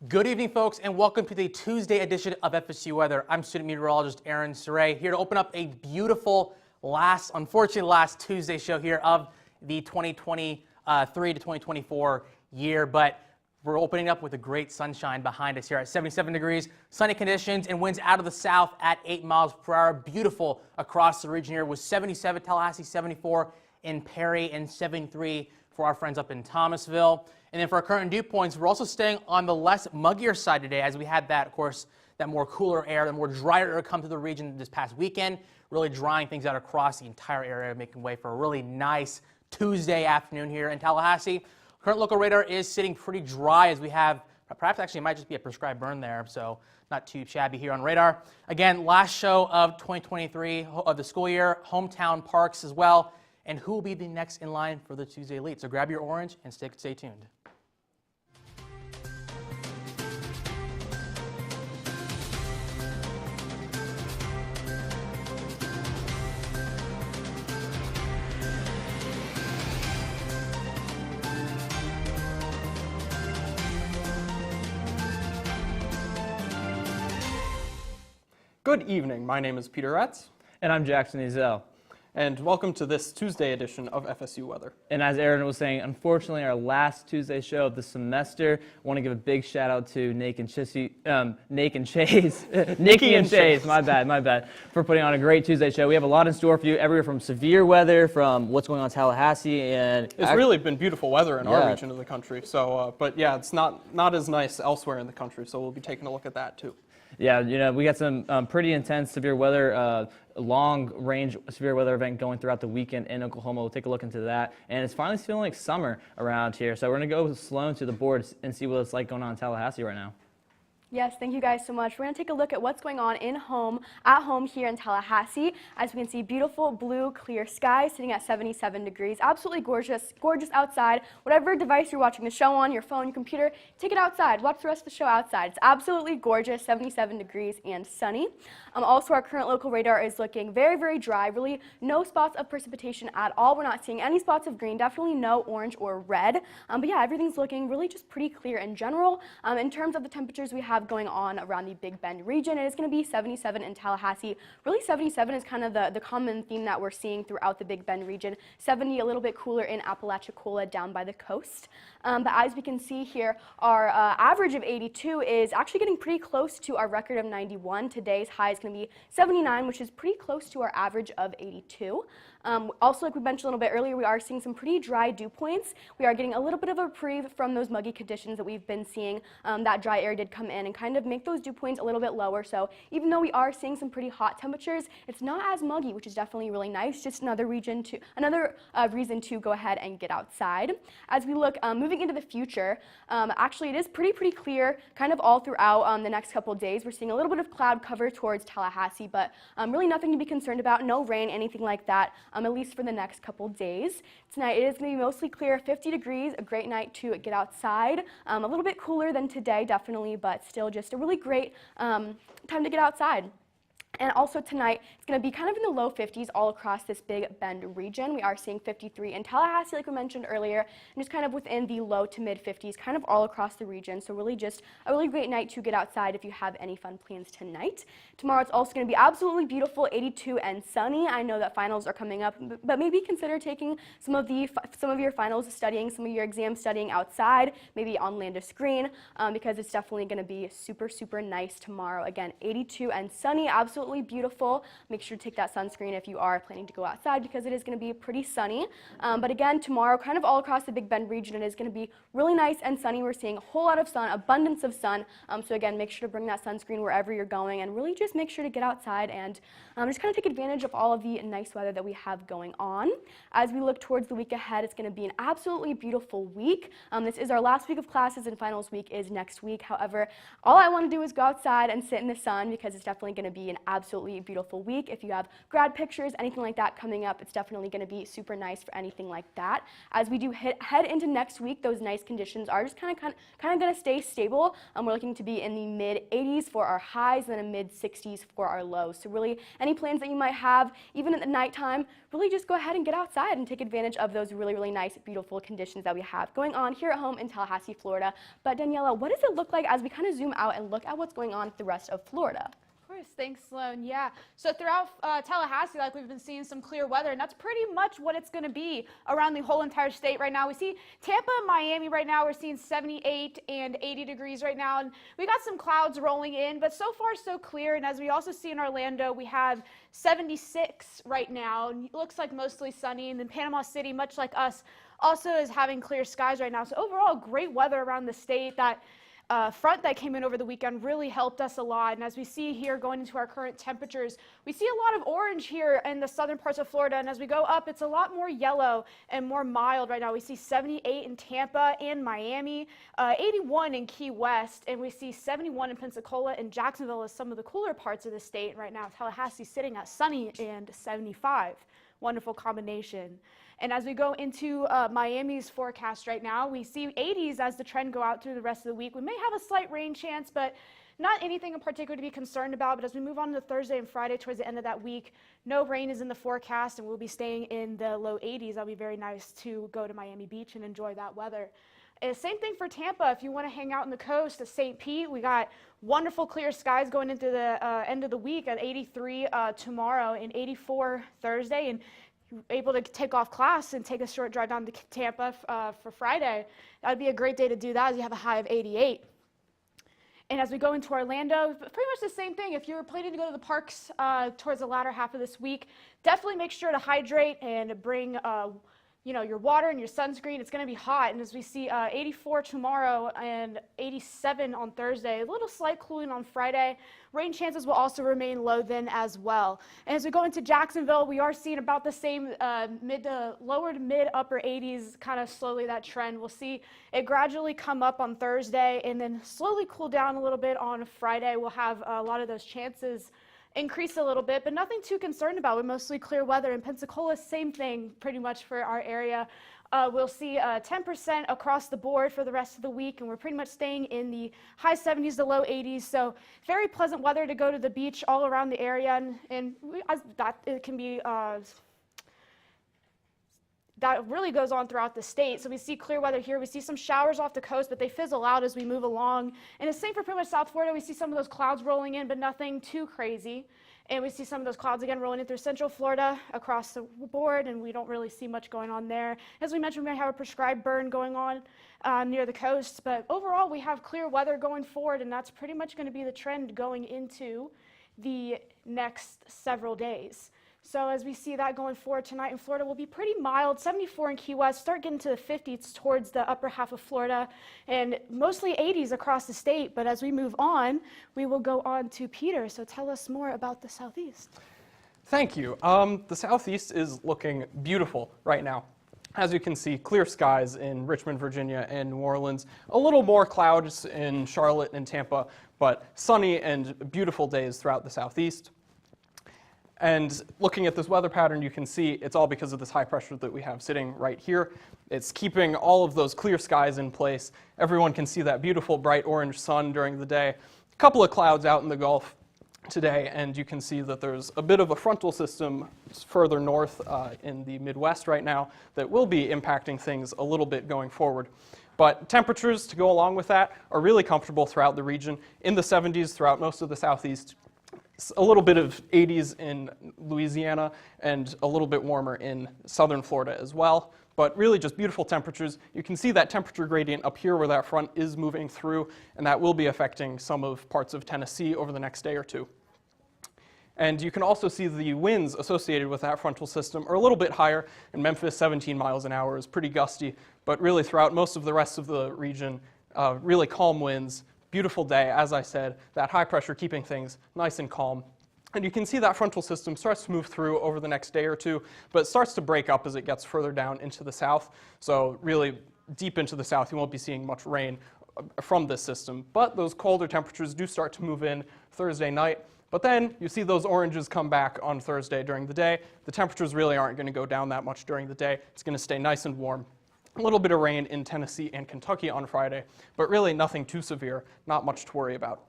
Good evening, folks, and welcome to the Tuesday edition of FSU Weather. I'm student meteorologist Aaron Saray, here to open up a beautiful unfortunately last Tuesday show here of the 2023 to 2024 year, but we're opening up with a great sunshine behind us here at 77 degrees, sunny conditions, and winds out of the south at 8 miles per hour. Beautiful across the region here with 77 Tallahassee, 74 in Perry, and 73 for our friends up in Thomasville. And then for our current dew points, we're also staying on the less muggier side today, as we had that, of course, that more cooler air, the more drier air come to the region this past weekend, really drying things out across the entire area, making way for a really nice Tuesday afternoon here in Tallahassee. Current local radar is sitting pretty dry, as we have, perhaps actually it might just be a prescribed burn there, so not too shabby here on radar. Again, last show of 2023 of the school year, hometown parks as well, and who will be the next in line for the Tuesday Elite. So grab your orange and stay tuned. Good evening, my name is Peter Retz. And I'm Jackson Ezel. And welcome to this Tuesday edition of FSU Weather. And as Aaron was saying, unfortunately our last Tuesday show of the semester, I want to give a big shout out to Nick and Chase, my bad, for putting on a great Tuesday show. We have a lot in store for you, everywhere from severe weather, from what's going on in Tallahassee, and it's really been beautiful weather in our region of the country. So, but yeah, it's not as nice elsewhere in the country, so we'll be taking a look at that too. Yeah, you know, we got some pretty intense severe weather, long-range severe weather event going throughout the weekend in Oklahoma. We'll take a look into that. And it's finally feeling like summer around here. So we're going to go with Sloan to the board and see what it's like going on in Tallahassee right now. Yes, thank you guys so much. We're going to take a look at what's going on at home here in Tallahassee. As we can see, beautiful blue, clear skies sitting at 77 degrees. Absolutely gorgeous outside. Whatever device you're watching the show on, your phone, your computer, take it outside. Watch the rest of the show outside. It's absolutely gorgeous, 77 degrees and sunny. Also, our current local radar is looking very, very dry. Really no spots of precipitation at all. We're not seeing any spots of green, definitely no orange or red. But yeah, everything's looking really just pretty clear in general. In terms of the temperatures we have going on around the Big Bend region, it is going to be 77 in Tallahassee. Really 77 is kind of the common theme that we're seeing throughout the Big Bend region. 70 a little bit cooler in Apalachicola down by the coast. But as we can see here, our average of 82 is actually getting pretty close to our record of 91. Today's high is going to be 79, which is pretty close to our average of 82. Also, like we mentioned a little bit earlier, we are seeing some pretty dry dew points. We are getting a little bit of a reprieve from those muggy conditions that we've been seeing. That dry air did come in and kind of make those dew points a little bit lower. So even though we are seeing some pretty hot temperatures, it's not as muggy, which is definitely really nice. Just another reason to go ahead and get outside. As we look moving into the future, actually it is pretty clear kind of all throughout the next couple of days. We're seeing a little bit of cloud cover towards Tallahassee, but really nothing to be concerned about. No rain, anything like that. At least for the next couple days. Tonight it is going to be mostly clear, 50 degrees, a great night to get outside. A little bit cooler than today, definitely, but still just a really great time to get outside. And also tonight, it's going to be kind of in the low 50s all across this Big Bend region. We are seeing 53 in Tallahassee, like we mentioned earlier, and just kind of within the low to mid 50s, kind of all across the region. So really just a really great night to get outside if you have any fun plans tonight. Tomorrow it's also going to be absolutely beautiful, 82 and sunny. I know that finals are coming up, but maybe consider taking some of your finals studying, some of your exams studying outside, maybe on Landis Green, because it's definitely going to be super nice tomorrow. Again, 82 and sunny, absolutely beautiful. Make sure to take that sunscreen if you are planning to go outside, because it is going to be pretty sunny. But again, tomorrow, kind of all across the Big Bend region, it is going to be really nice and sunny. We're seeing a whole lot of sun, abundance of sun. So again, make sure to bring that sunscreen wherever you're going, and really just make sure to get outside and just kind of take advantage of all of the nice weather that we have going on. As we look towards the week ahead, it's going to be an absolutely beautiful week. This is our last week of classes, and finals week is next week. However, all I want to do is go outside and sit in the sun, because it's definitely going to be an absolutely beautiful week. If you have grad pictures, anything like that coming up, it's definitely going to be super nice for anything like that. As we do head into next week, those nice conditions are just kind of going to stay stable. We're looking to be in the mid 80s for our highs and then a mid 60s for our lows. So really, any plans that you might have, even at the nighttime, really just go ahead and get outside and take advantage of those really, really nice, beautiful conditions that we have going on here at home in Tallahassee, Florida. But Daniela, what does it look like as we kind of zoom out and look at what's going on with the rest of Florida? Of course, thanks, Sloan. Yeah, so throughout Tallahassee, like we've been seeing some clear weather, and that's pretty much what it's going to be around the whole entire state right now. We see Tampa and Miami right now, we're seeing 78 and 80 degrees right now, and we got some clouds rolling in, but so far so clear. And as we also see in Orlando, we have 76 right now, and it looks like mostly sunny. And then Panama City, much like us, also is having clear skies right now. So overall, great weather around the state. That front that came in over the weekend really helped us a lot. And as we see here going into our current temperatures, we see a lot of orange here in the southern parts of Florida. And as we go up, it's a lot more yellow and more mild right now. We see 78 in Tampa and Miami, 81 in Key West, and we see 71 in Pensacola and Jacksonville as some of the cooler parts of the state right now. Tallahassee sitting at sunny and 75. Wonderful combination. And as we go into Miami's forecast right now, we see 80s as the trend go out through the rest of the week. We may have a slight rain chance, but not anything in particular to be concerned about. But as we move on to Thursday and Friday towards the end of that week, no rain is in the forecast, and we'll be staying in the low 80s. That'll be very nice to go to Miami Beach and enjoy that weather. Same thing for Tampa. If you want to hang out on the coast at St. Pete, we got wonderful clear skies going into the end of the week at 83 tomorrow and 84 Thursday. And able to take off class and take a short drive down to Tampa for Friday. That would be a great day to do that, as you have a high of 88. And as we go into Orlando, pretty much the same thing. If you're planning to go to the parks towards the latter half of this week, definitely make sure to hydrate and bring your water and your sunscreen. It's going to be hot, and as we see 84 tomorrow and 87 on Thursday, a little slight cooling on Friday. Rain chances will also remain low then as well. And as we go into Jacksonville, we are seeing about the same lower to mid upper 80s, kind of slowly that trend. We'll see it gradually come up on Thursday and then slowly cool down a little bit on Friday. We'll have a lot of those chances increase a little bit, but nothing too concerned about. We're mostly clear weather. In Pensacola, same thing pretty much for our area. We'll see 10% across the board for the rest of the week, and we're pretty much staying in the high 70s to low 80s. So very pleasant weather to go to the beach all around the area, and it can be that really goes on throughout the state. So we see clear weather here. We see some showers off the coast, but they fizzle out as we move along. And it's same for pretty much South Florida. We see some of those clouds rolling in, but nothing too crazy. And we see some of those clouds again rolling in through Central Florida across the board, and we don't really see much going on there. As we mentioned, we might have a prescribed burn going on near the coast, but overall we have clear weather going forward, and that's pretty much going to be the trend going into the next several days. So as we see that going forward tonight in Florida, will be pretty mild, 74 in Key West, start getting to the 50s towards the upper half of Florida, and mostly 80s across the state. But as we move on, we will go on to Peter. So tell us more about the Southeast. Thank you. The Southeast is looking beautiful right now. As you can see, clear skies in Richmond, Virginia, and New Orleans. A little more clouds in Charlotte and Tampa, but sunny and beautiful days throughout the Southeast. And looking at this weather pattern, you can see it's all because of this high pressure that we have sitting right here. It's keeping all of those clear skies in place. Everyone can see that beautiful bright orange sun during the day. A couple of clouds out in the Gulf today, and you can see that there's a bit of a frontal system further north in the Midwest right now that will be impacting things a little bit going forward. But temperatures to go along with that are really comfortable throughout the region, in the 70s throughout most of the Southeast. A little bit of 80s in Louisiana and a little bit warmer in southern Florida as well, but really just beautiful temperatures. You can see that temperature gradient up here where that front is moving through, and that will be affecting some of parts of Tennessee over the next day or two. And you can also see the winds associated with that frontal system are a little bit higher. In Memphis, 17 miles an hour is pretty gusty, but really throughout most of the rest of the region, really calm winds. Beautiful day, as I said, that high pressure keeping things nice and calm. And you can see that frontal system starts to move through over the next day or two, but it starts to break up as it gets further down into the south. So really deep into the south, you won't be seeing much rain from this system. But those colder temperatures do start to move in Thursday night. But then you see those oranges come back on Thursday during the day. The temperatures really aren't going to go down that much during the day. It's going to stay nice and warm. A little bit of rain in Tennessee and Kentucky on Friday, but really nothing too severe, not much to worry about.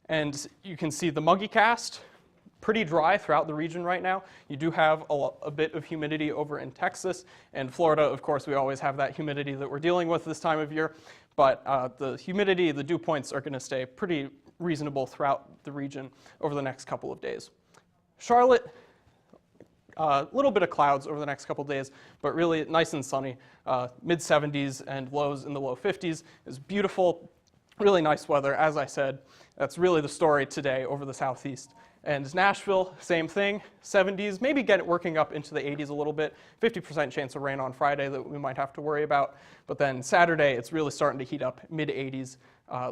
And you can see the muggy cast, pretty dry throughout the region right now. You do have a bit of humidity over in Texas and Florida. Of course, we always have that humidity that we're dealing with this time of year, but the humidity, the dew points are going to stay pretty reasonable throughout the region over the next couple of days. Charlotte, a little bit of clouds over the next couple of days, but really nice and sunny. Mid-70s and lows in the low 50s is beautiful, really nice weather. As I said, that's really the story today over the southeast. And Nashville, same thing, 70s, maybe get it working up into the 80s a little bit. 50% chance of rain on Friday that we might have to worry about. But then Saturday, it's really starting to heat up, mid-80s,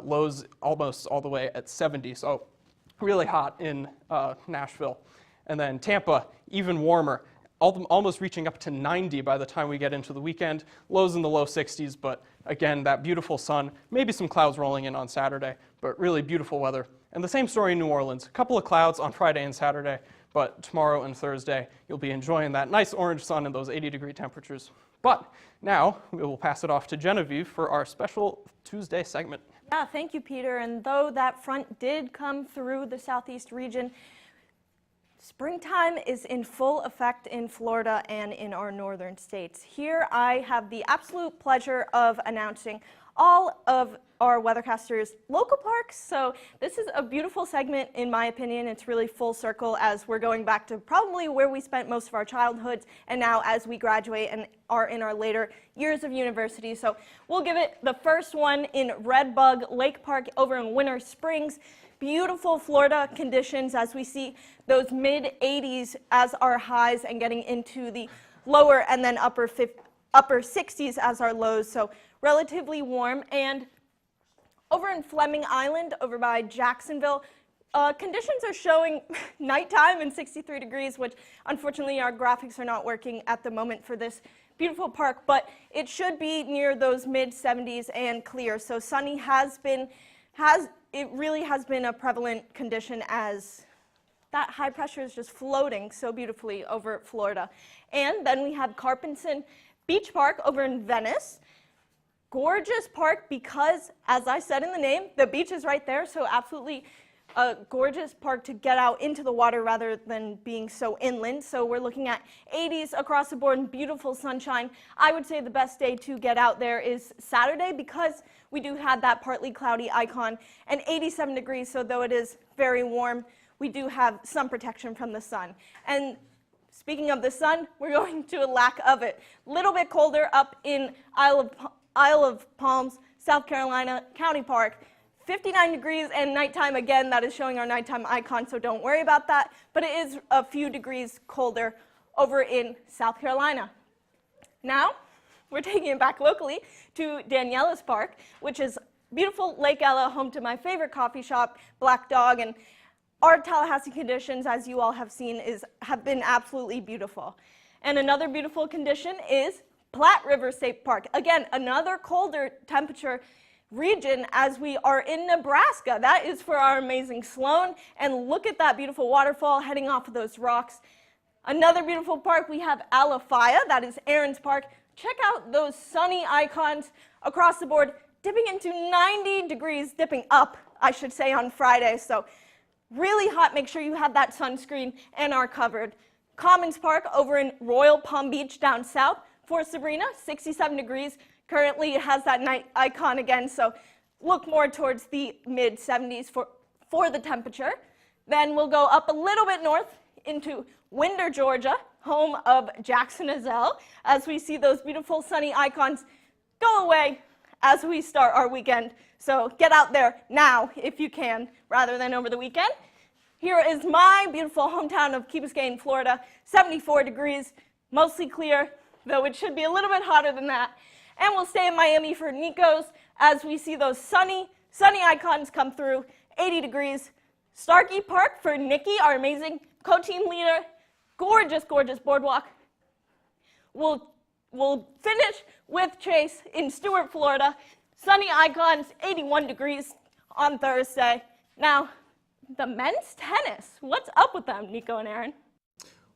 lows almost all the way at 70. So really hot in Nashville. And then Tampa, even warmer, almost reaching up to 90 by the time we get into the weekend. Lows in the low 60s, but again, that beautiful sun, maybe some clouds rolling in on Saturday, but really beautiful weather. And the same story in New Orleans. A couple of clouds on Friday and Saturday, but tomorrow and Thursday, you'll be enjoying that nice orange sun and those 80-degree temperatures. But now, we will pass it off to Genevieve for our special Tuesday segment. Yeah, thank you, Peter. And though that front did come through the southeast region, springtime is in full effect in Florida and in our northern states. Here I have the absolute pleasure of announcing all of our weathercasters' local parks. So this is a beautiful segment, in my opinion. It's really full circle as we're going back to probably where we spent most of our childhoods and now as we graduate and are in our later years of university. So we'll give it the first one in Redbug Lake Park over in Winter Springs. Beautiful Florida conditions as we see those mid-80s as our highs and getting into the lower and then upper 60s as our lows, so relatively warm. And over in Fleming Island, over by Jacksonville, conditions are showing nighttime and 63 degrees, which unfortunately our graphics are not working at the moment for this beautiful park, but it should be near those mid-70s and clear. So sunny it really has been a prevalent condition as that high pressure is just floating so beautifully over Florida. And then we have Carpenton Beach Park over in Venice. Gorgeous park because, as I said in the name, the beach is right there, so absolutely a gorgeous park to get out into the water rather than being so inland. So we're looking at 80s across the board and beautiful sunshine. I would say the best day to get out there is Saturday because we do have that partly cloudy icon and 87 degrees, so though it is very warm, we do have some protection from the sun. And speaking of the sun, we're going to a lack of it. A little bit colder up in Isle of Palms, South Carolina, County Park. 59 degrees and nighttime, again, that is showing our nighttime icon, so don't worry about that. But it is a few degrees colder over in South Carolina. Now, we're taking it back locally to Daniela's Park, which is beautiful Lake Ella, home to my favorite coffee shop, Black Dog. And our Tallahassee conditions, as you all have seen, have been absolutely beautiful. And another beautiful condition is Platte River State Park. Again, another colder temperature region as we are in Nebraska. That is for our amazing Sloan. And look at that beautiful waterfall heading off of those rocks. Another beautiful park, we have Alafaya. That is Aaron's Park. Check out those sunny icons across the board, dipping into 90 degrees, dipping up, I should say, on Friday. So really hot. Make sure you have that sunscreen and are covered. Commons Park over in Royal Palm Beach down south. For Sabrina, 67 degrees. Currently, it has that night icon again, so look more towards the mid-70s for the temperature. Then we'll go up a little bit north into Winder, Georgia, home of Jackson Azelle, as we see those beautiful sunny icons go away as we start our weekend. So get out there now if you can, rather than over the weekend. Here is my beautiful hometown of Key Biscayne, Florida, 74 degrees, mostly clear, though it should be a little bit hotter than that. And we'll stay in Miami for Nico's as we see those sunny icons come through, 80 degrees. Starkey Park for Nikki, our amazing co-team leader. Gorgeous, gorgeous boardwalk. We'll finish with Chase in Stuart, Florida. Sunny icons, 81 degrees on Thursday. Now, the men's tennis. What's up with them, Nico and Aaron?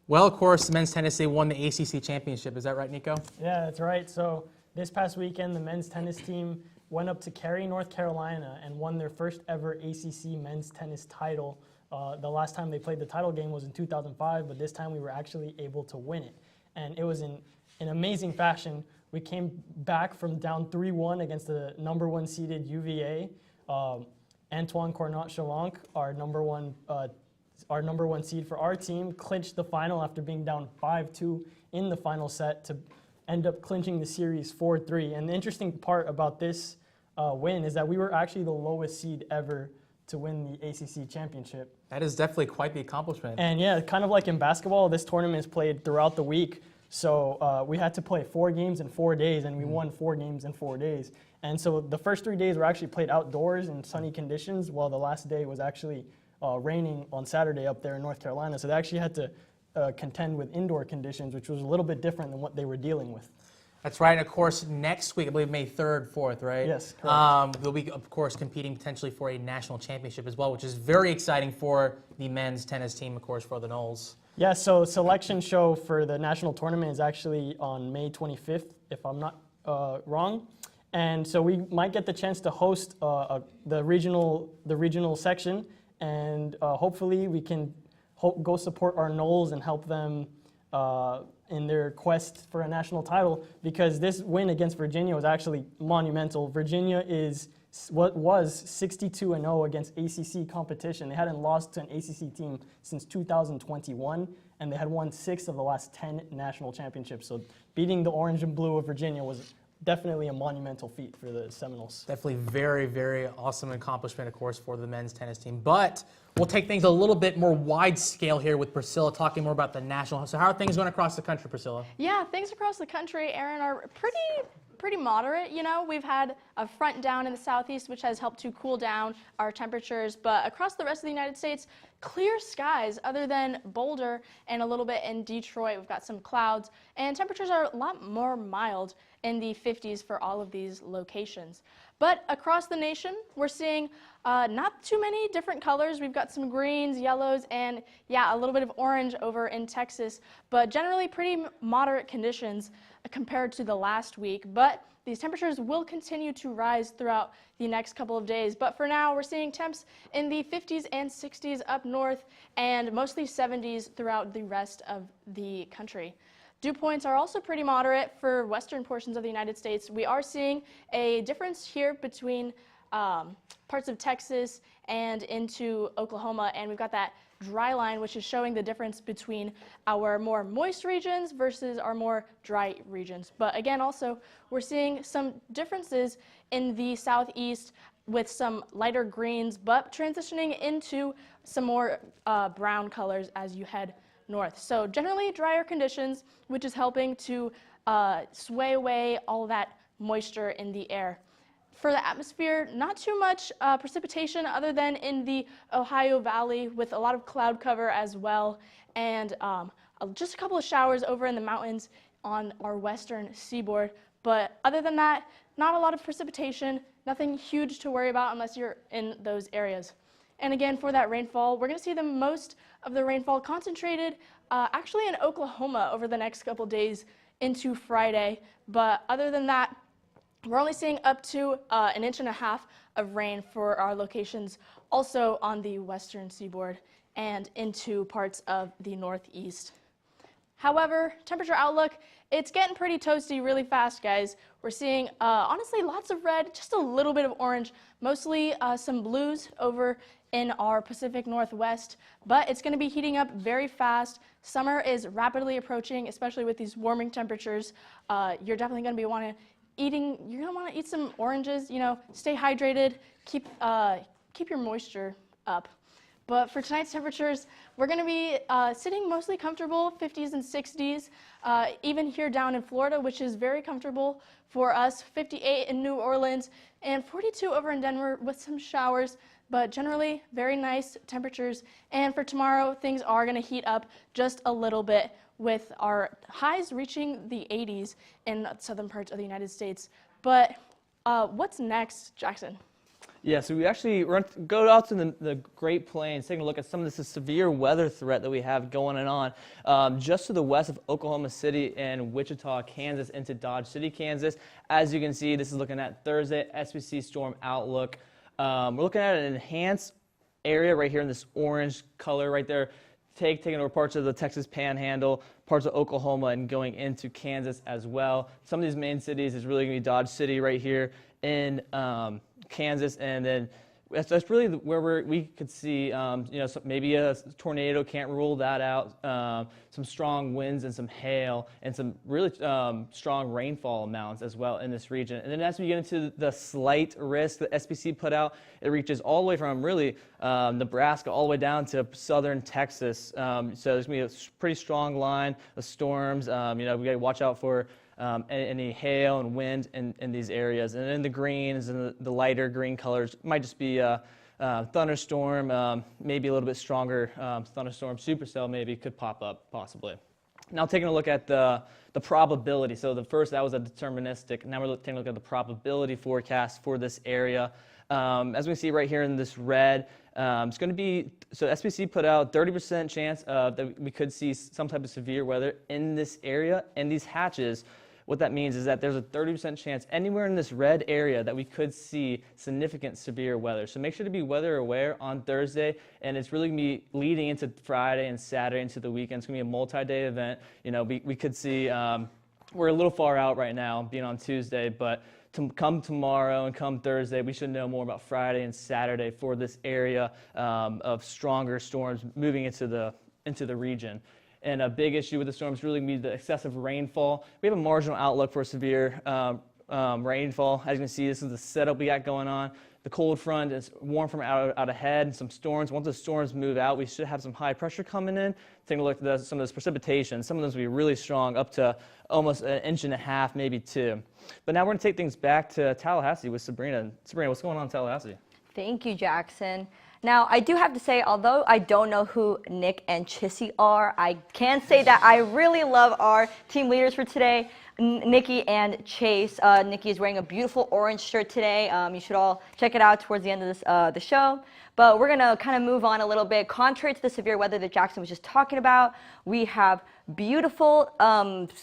Well, of course, the men's tennis, they won the ACC championship. Is that right, Nico? Yeah, that's right. So this past weekend, the men's tennis team went up to Cary, North Carolina, and won their first ever ACC men's tennis title. The last time they played the title game was in 2005, but this time we were actually able to win it. And it was in amazing fashion. We came back from down 3-1 against the number 1 seeded UVA. Antoine Cornat-Chalanc, our number one seed for our team, clinched the final after being down 5-2 in the final set to end up clinching the series 4-3. And the interesting part about this win is that we were actually the lowest seed ever to win the ACC championship. That is definitely quite the accomplishment. And yeah, kind of like in basketball, this tournament is played throughout the week. So we had to play 4 games in 4 days, and we won 4 games in 4 days. And so the first 3 days were actually played outdoors in sunny conditions, while the last day was actually raining on Saturday up there in North Carolina. So they actually had to contend with indoor conditions, which was a little bit different than what they were dealing with. That's right. And of course, next week, I believe May 3rd, 4th, right? Yes, correct. We'll be, of course, competing potentially for a national championship as well, which is very exciting for the men's tennis team, of course, for the Knowles. Yeah, so selection show for the national tournament is actually on May 25th, if I'm not wrong. And so we might get the chance to host the regional section, and hopefully we can go support our Knowles and help them in their quest for a national title, because this win against Virginia was actually monumental. Virginia was 62-0 against ACC competition. They hadn't lost to an ACC team since 2021, and they had won 6 of the last 10 national championships. So beating the orange and blue of Virginia was definitely a monumental feat for the Seminoles. Definitely very, very awesome accomplishment, of course, for the men's tennis team. But we'll take things a little bit more wide scale here with Priscilla talking more about the national. So how are things going across the country, Priscilla? Yeah, things across the country, Aaron, are pretty moderate. You know, we've had a front down in the southeast, which has helped to cool down our temperatures. But across the rest of the United States, clear skies other than Boulder and a little bit in Detroit. We've got some clouds, and temperatures are a lot more mild in the 50s for all of these locations. But across the nation, we're seeing not too many different colors. We've got some greens, yellows, and yeah, a little bit of orange over in Texas, but generally pretty moderate conditions compared to the last week. But these temperatures will continue to rise throughout the next couple of days. But for now, we're seeing temps in the 50s and 60s up north and mostly 70s throughout the rest of the country. Dew points are also pretty moderate for western portions of the United States. We are seeing a difference here between parts of Texas and into Oklahoma, and we've got that dry line, which is showing the difference between our more moist regions versus our more dry regions. But again, also, we're seeing some differences in the southeast with some lighter greens, but transitioning into some more brown colors as you head north. So generally drier conditions, which is helping to sway away all that moisture in the air. For the atmosphere, not too much precipitation other than in the Ohio Valley with a lot of cloud cover as well, and just a couple of showers over in the mountains on our western seaboard. But other than that, not a lot of precipitation, nothing huge to worry about unless you're in those areas. And again, for that rainfall, we're going to see the most of the rainfall concentrated actually in Oklahoma over the next couple days into Friday. But other than that, we're only seeing up to 1.5 inches of rain for our locations also on the western seaboard and into parts of the northeast. However, temperature outlook, it's getting pretty toasty really fast, guys. We're seeing, honestly, lots of red, just a little bit of orange, mostly some blues over in our Pacific Northwest, but it's going to be heating up very fast. Summer is rapidly approaching, especially with these warming temperatures. You're definitely going to be wanting you're going to want to eat some oranges, you know, stay hydrated, keep your moisture up. But for tonight's temperatures, we're going to be sitting mostly comfortable, 50s and 60s, even here down in Florida, which is very comfortable for us, 58 in New Orleans, and 42 over in Denver with some showers, but generally very nice temperatures. And for tomorrow, things are going to heat up just a little bit, with our highs reaching the 80s in southern parts of the United States. But what's next, Jackson? Yeah, so we're going to go out to the Great Plains, taking a look at some of this severe weather threat that we have going on just to the west of Oklahoma City and Wichita, Kansas, into Dodge City, Kansas. As you can see, this is looking at Thursday, SPC Storm Outlook. We're looking at an enhanced area right here in this orange color right there, taking over parts of the Texas Panhandle, parts of Oklahoma, and going into Kansas as well. Some of these main cities is really going to be Dodge City right here in Kansas, and then that's really where we could see, maybe a tornado, can't rule that out, some strong winds and some hail and some really strong rainfall amounts as well in this region. And then as we get into the slight risk that SPC put out, it reaches all the way from really Nebraska all the way down to southern Texas. So there's going to be a pretty strong line of storms. We got to watch out for any hail and wind in these areas. And then the greens and the lighter green colors might just be a thunderstorm, maybe a little bit stronger thunderstorm, supercell maybe could pop up possibly. Now taking a look at the probability. So the first, that was a deterministic. Now we're taking a look at the probability forecast for this area. As we can see right here in this red, it's going to be, so SPC put out 30% chance that we could see some type of severe weather in this area, and these hatches. What that means is that there's a 30% chance anywhere in this red area that we could see significant severe weather. So make sure to be weather aware on Thursday, and it's really going to be leading into Friday and Saturday into the weekend. It's going to be a multi-day event. We could see, we're a little far out right now, being on Tuesday, but come tomorrow and come Thursday, we should know more about Friday and Saturday for this area of stronger storms moving into the region. And a big issue with the storms really going to be the excessive rainfall. We have a marginal outlook for severe rainfall. As you can see, this is the setup we got going on. The cold front is warm from out ahead, and some storms. Once the storms move out, we should have some high pressure coming in. Taking a look at some of this precipitation. Some of those will be really strong, up to almost 1.5 inches, maybe 2. But now we're going to take things back to Tallahassee with Sabrina. Sabrina, what's going on in Tallahassee? Thank you, Jackson. Now, I do have to say, although I don't know who Nick and Chissy are, I can say that I really love our team leaders for today, Nikki and Chase. Nikki is wearing a beautiful orange shirt today. You should all check it out towards the end of the show. But we're going to kind of move on a little bit. Contrary to the severe weather that Jackson was just talking about, we have beautiful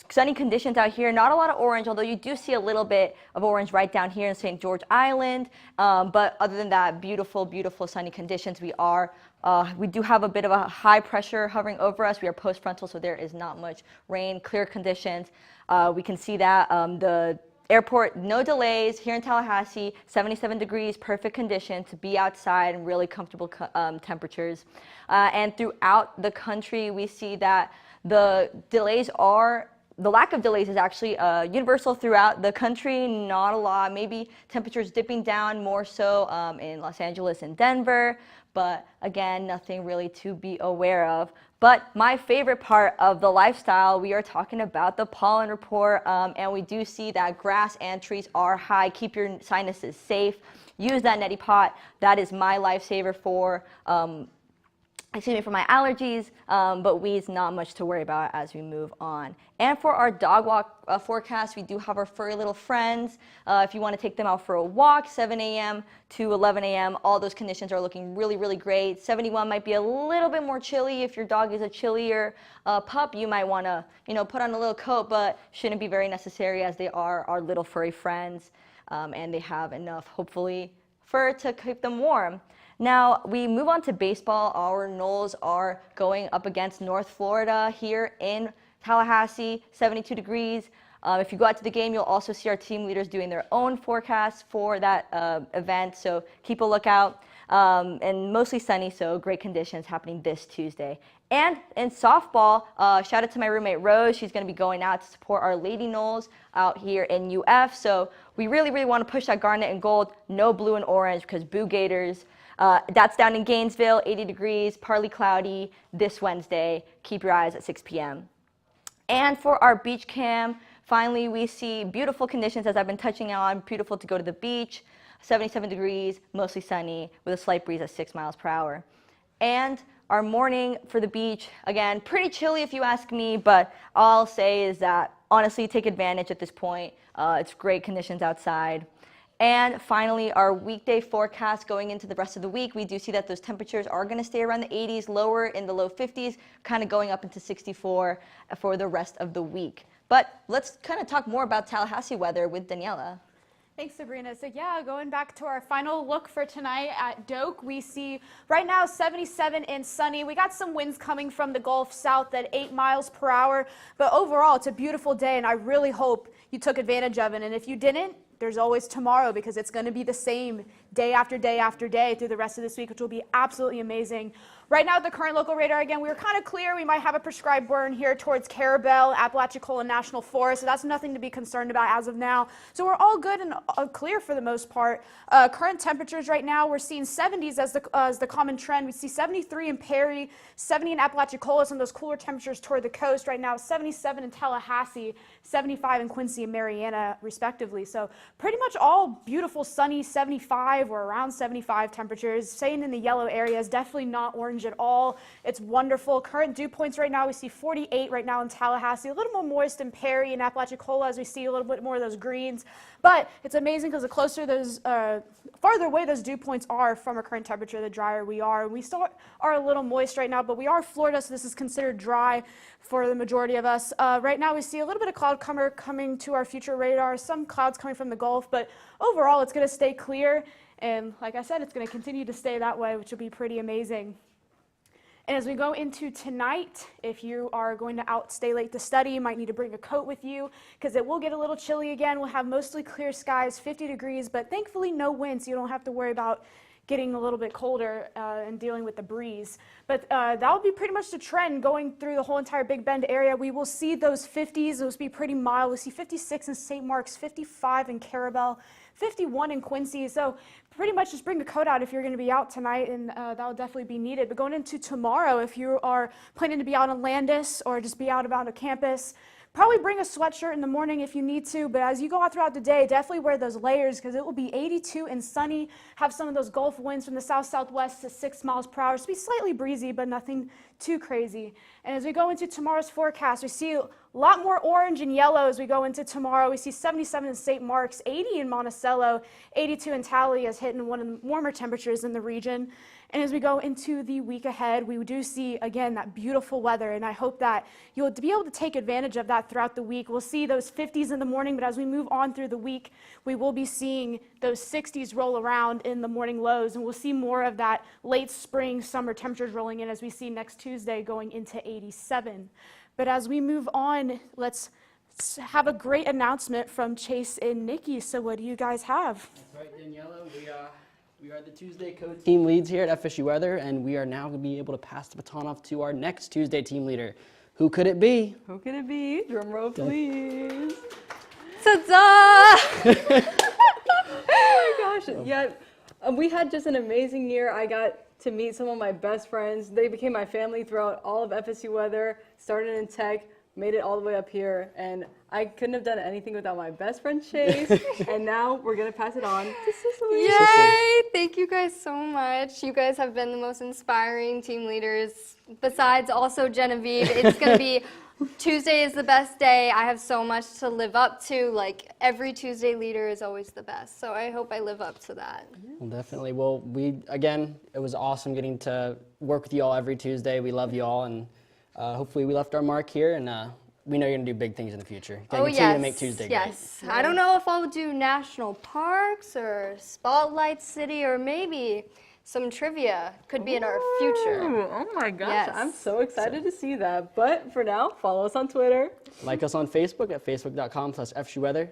sunny conditions out here. Not a lot of orange, although you do see a little bit of orange right down here in St. George Island. But other than that, beautiful, beautiful sunny conditions. We do have a bit of a high pressure hovering over us. We are post-frontal, so there is not much rain, clear conditions. We can see that the airport, no delays here in Tallahassee, 77 degrees, perfect condition to be outside and really comfortable temperatures. And throughout the country, we see that the lack of delays is actually universal throughout the country, not a lot, maybe temperatures dipping down more so in Los Angeles and Denver, but again, nothing really to be aware of. But my favorite part of the lifestyle, we are talking about the pollen report, and we do see that grass and trees are high. Keep your sinuses safe. Use that neti pot. That is my lifesaver for for my allergies, but weeds, not much to worry about as we move on. And for our dog walk forecast, we do have our furry little friends. If you want to take them out for a walk, 7 a.m. to 11 a.m., all those conditions are looking really, really great. 71 might be a little bit more chilly. If your dog is a chillier pup, you might want to, put on a little coat, but shouldn't be very necessary as they are our little furry friends, and they have enough, hopefully, fur to keep them warm. Now, we move on to baseball. Our Noles are going up against North Florida here in Tallahassee, 72 degrees. If you go out to the game, you'll also see our team leaders doing their own forecasts for that event, so keep a lookout. And mostly sunny, so great conditions happening this Tuesday. And in softball, shout out to my roommate Rose. She's going to be going out to support our Lady Noles out here in UF. So we really, really want to push that garnet and gold, no blue and orange, because Boo Gators. That's down in Gainesville, 80 degrees, partly cloudy this Wednesday. Keep your eyes at 6 p.m. And for our beach cam, finally we see beautiful conditions, as I've been touching on. Beautiful to go to the beach, 77 degrees, mostly sunny, with a slight breeze at 6 miles per hour. And our morning for the beach, again, pretty chilly if you ask me, but all I'll say is that honestly take advantage at this point. It's great conditions outside. And finally, our weekday forecast going into the rest of the week, we do see that those temperatures are going to stay around the 80s, lower in the low 50s, kind of going up into 64 for the rest of the week. But let's kind of talk more about Tallahassee weather with Daniela. Thanks, Sabrina. So yeah, going back to our final look for tonight at Doak, we see right now 77 and sunny. We got some winds coming from the Gulf south at 8 miles per hour, but overall it's a beautiful day, and I really hope you took advantage of it. And if you didn't, there's always tomorrow, because it's going to be the same day after day after day through the rest of this week, which will be absolutely amazing. Right now, the current local radar, again, we were kind of clear. We might have a prescribed burn here towards Carabel, Apalachicola National Forest, so that's nothing to be concerned about as of now. So we're all good and clear for the most part. Current temperatures right now, we're seeing 70s as the common trend. We see 73 in Perry, 70 in Apalachicola, some of those cooler temperatures toward the coast. Right now, 77 in Tallahassee, 75 in Quincy and Marianna, respectively. So pretty much all beautiful, sunny 75 or around 75 temperatures. Staying in the yellow areas, definitely not orange at all. It's wonderful. Current dew points right now, we see 48 right now in Tallahassee, a little more moist in Perry and Apalachicola as we see a little bit more of those greens. But it's amazing because the closer those, farther away those dew points are from our current temperature, the drier we are. We still are a little moist right now, but we are Florida, so this is considered dry for the majority of us. Right now we see a little bit of cloud cover coming to our future radar, some clouds coming from the Gulf, but overall it's going to stay clear. And like I said, it's going to continue to stay that way, which will be pretty amazing. And as we go into tonight, if you are going to stay late to study, you might need to bring a coat with you, because it will get a little chilly again. We'll have mostly clear skies, 50 degrees, but thankfully no wind, so you don't have to worry about getting a little bit colder and dealing with the breeze. But that will be pretty much the trend going through the whole entire Big Bend area. We will see those 50s. Those will be pretty mild. We'll see 56 in St. Mark's, 55 in Carabel, 51 in Quincy. So pretty much just bring a coat out if you're going to be out tonight, and that will definitely be needed. But going into tomorrow, if you are planning to be out on Landis or just be out about a campus, probably bring a sweatshirt in the morning if you need to, but as you go out throughout the day, definitely wear those layers, because it will be 82 and sunny, have some of those Gulf winds from the south-southwest to 6 miles per hour. It's be slightly breezy, but nothing too crazy. And as we go into tomorrow's forecast, we see a lot more orange and yellow as we go into tomorrow. We see 77 in St. Mark's, 80 in Monticello, 82 in Tally, as hitting one of the warmer temperatures in the region. And as we go into the week ahead, we do see, again, that beautiful weather, and I hope that you'll be able to take advantage of that throughout the week. We'll see those 50s in the morning, but as we move on through the week, we will be seeing those 60s roll around in the morning lows, and we'll see more of that late spring, summer temperatures rolling in as we see next Tuesday going into 87. But as we move on, let's have a great announcement from Chase and Nikki. So what do you guys have? That's right, Daniela. We are the Tuesday Code team leads here at FSU Weather, and we are now going to be able to pass the baton off to our next Tuesday team leader. Who could it be? Who could it be? Drum roll, please. Ta-da! Oh my gosh. Yeah, we had just an amazing year. I got to meet some of my best friends. They became my family throughout all of FSU Weather, started in tech, made it all the way up here, and I couldn't have done anything without my best friend Chase. And now we're gonna pass it on to Cicely. Yay! Thank you guys so much. You guys have been the most inspiring team leaders. Besides also Genevieve, it's gonna be Tuesday is the best day. I have so much to live up to. Like every Tuesday leader is always the best. So I hope I live up to that. Well, definitely. Well, it was awesome getting to work with you all every Tuesday. We love you all, and hopefully we left our mark here, and we know you're going to do big things in the future. Continue to make Tuesday great. Yes. I don't know if I'll do national parks or Spotlight City or maybe some trivia. Could be in our future. Oh my gosh, Yes. I'm so excited to see that. But for now, follow us on Twitter. Like us on Facebook at facebook.com/FSUweather.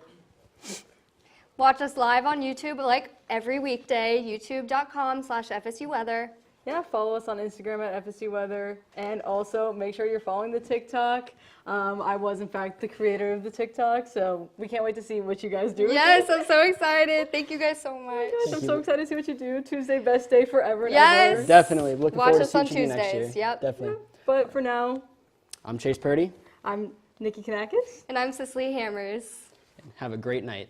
Watch us live on YouTube like every weekday, youtube.com/FSUweather. Yeah, follow us on Instagram at FSU Weather, and also make sure you're following the TikTok. I was, in fact, the creator of the TikTok, so we can't wait to see what you guys do. Yes, I'm so excited. Thank you guys so much. Oh I'm so excited to see what you do. Tuesday, best day forever and Yes. ever. Definitely. Looking Watch forward us to on seeing you next year. Tuesdays. Yep. Definitely. But for now, I'm Chase Purdy. I'm Nikki Kanakis. And I'm Cicely Hammers. Have a great night.